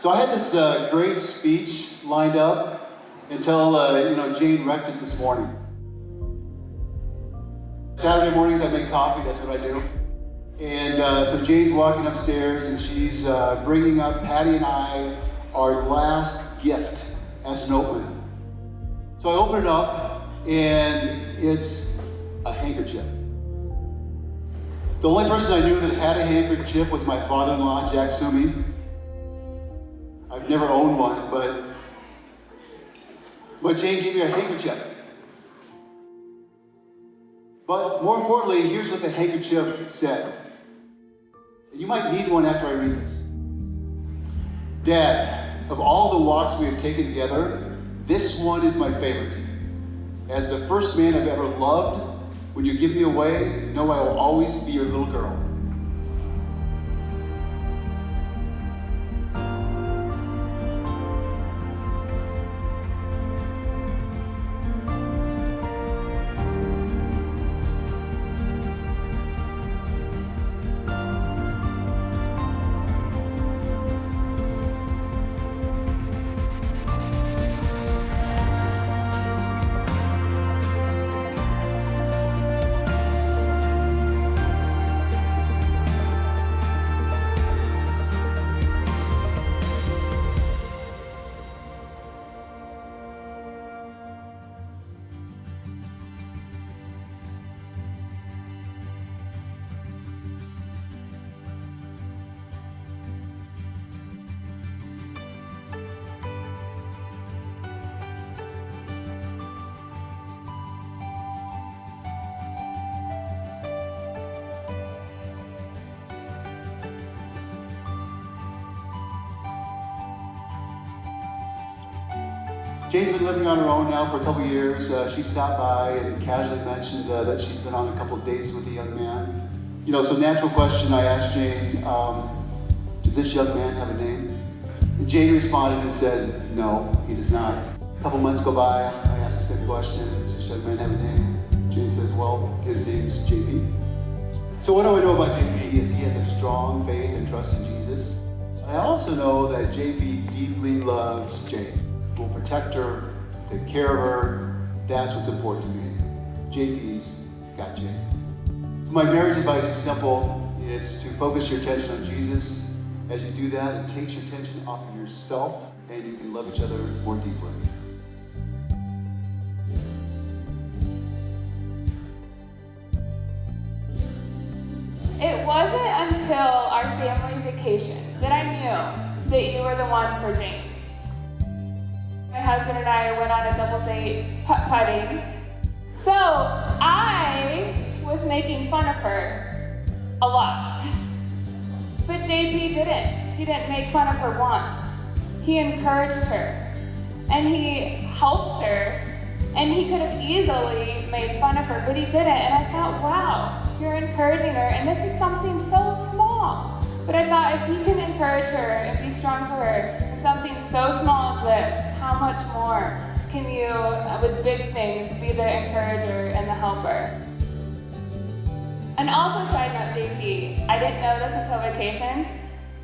So I had this great speech lined up until Jane wrecked it this morning. Saturday mornings I make coffee, that's what I do. And so Jane's walking upstairs and she's bringing up Patty and I our last gift as an opening. So I open it up and it's a handkerchief. The only person I knew that had a handkerchief was my father-in-law, Jack Sumi. I've never owned one, but Jane gave me a handkerchief. But more importantly, here's what the handkerchief said. And you might need one after I read this. Dad, of all the walks we have taken together, this one is my favorite. As the first man I've ever loved, when you give me away, know I will always be your little girl. Jane's been living on her own now for a couple years. She stopped by and casually mentioned that she's been on a couple of dates with a young man. So natural question I asked Jane, does this young man have a name? And Jane responded and said, no, he does not. A couple months go by, I asked the same question, does this young man have a name? Jane says, well, his name's JP. So what do I know about JP? Is he has a strong faith and trust in Jesus. I also know that JP deeply loves Jane. Will protect her, take care of her. That's what's important to me. JP's got Jane. So my marriage advice is simple. It's to focus your attention on Jesus. As you do that, it takes your attention off of yourself and you can love each other more deeply. It wasn't until our family vacation that I knew that you were the one for Jane. My husband and I went on a double date putt-putting. So I was making fun of her a lot. But JP didn't. He didn't make fun of her once. He encouraged her. And he helped her. And he could have easily made fun of her, but he didn't. And I thought, wow, you're encouraging her. And this is something so small. But I thought if he can encourage her and be strong for her, something so small as this, how much more can you, with big things, be the encourager and the helper? And also, side note, JP, I didn't know this until vacation,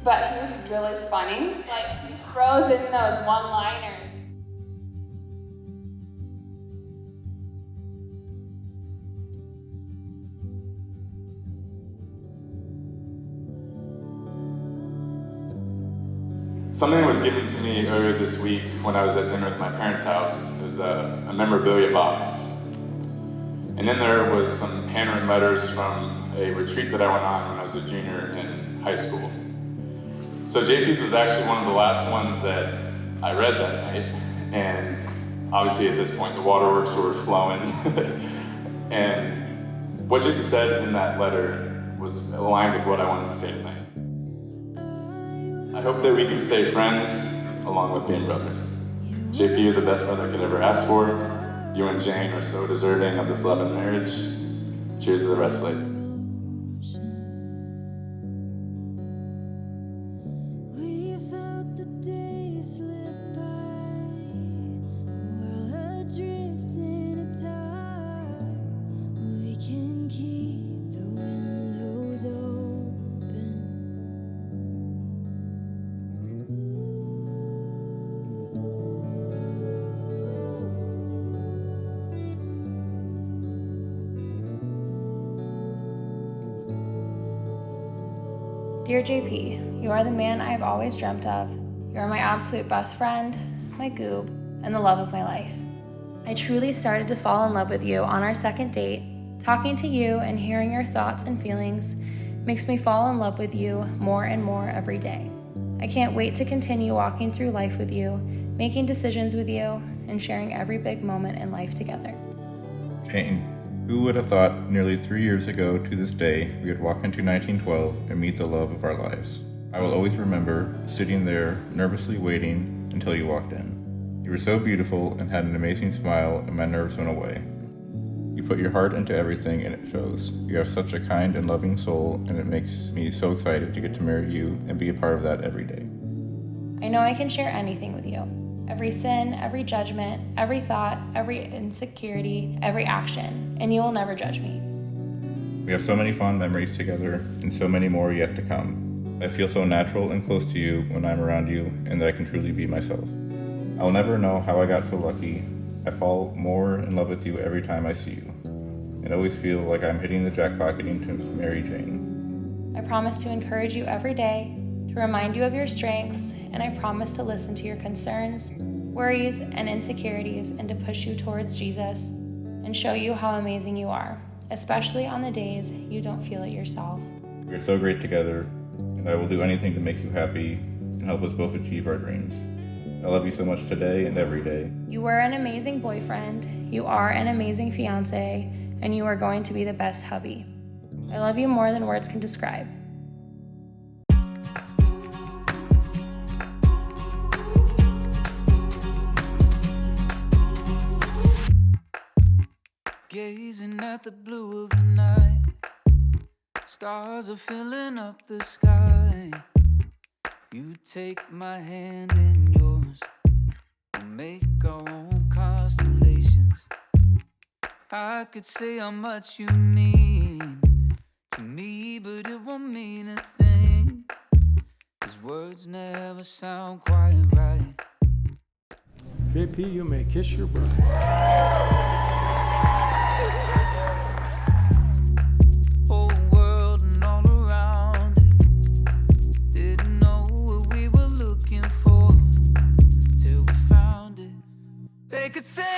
but he was really funny. Like, he throws in those one-liners. Something was given to me earlier this week when I was at dinner at my parents' house. It was a memorabilia box. And in there was some handwritten letters from a retreat that I went on when I was a junior in high school. So JP's was actually one of the last ones that I read that night. And obviously at this point the waterworks were flowing. And what JP said in that letter was aligned with what I wanted to say tonight. I hope that we can stay friends along with being brothers. JP, you're the best brother I could ever ask for. You and Jane are so deserving of this love and marriage. Cheers to the RESPELIERS. Open. Dear JP, you are the man I have always dreamt of. You are my absolute best friend, my goob, and the love of my life. I truly started to fall in love with you on our second date. Talking to you and hearing your thoughts and feelings makes me fall in love with you more and more every day. I can't wait to continue walking through life with you, making decisions with you, and sharing every big moment in life together. Jane, who would have thought nearly 3 years ago to this day we would walk into 1912 and meet the love of our lives? I will always remember sitting there nervously waiting until you walked in. You were so beautiful and had an amazing smile, and my nerves went away. You put your heart into everything, and it shows. You have such a kind and loving soul, and it makes me so excited to get to marry you and be a part of that every day. I know I can share anything with you. Every sin, every judgment, every thought, every insecurity, every action, and you will never judge me. We have so many fond memories together, and so many more yet to come. I feel so natural and close to you when I'm around you, and that I can truly be myself. I'll never know how I got so lucky. I fall more in love with you every time I see you, and always feel like I'm hitting the jackpot getting to marry Jane. I promise to encourage you every day, to remind you of your strengths, and I promise to listen to your concerns, worries, and insecurities, and to push you towards Jesus and show you how amazing you are, especially on the days you don't feel it yourself. We are so great together, and I will do anything to make you happy and help us both achieve our dreams. I love you so much today and every day. You were an amazing boyfriend, you are an amazing fiance, and you are going to be the best hubby. I love you more than words can describe. Gazing at the blue of the night, stars are filling up the sky. You take my hand in yours, we'll make our own constellations. I could say how much you mean to me, but it won't mean a thing, 'cause words never sound quite right. JP, you may kiss your bride. Whole world and all around it, didn't know what we were looking for till we found it. They could say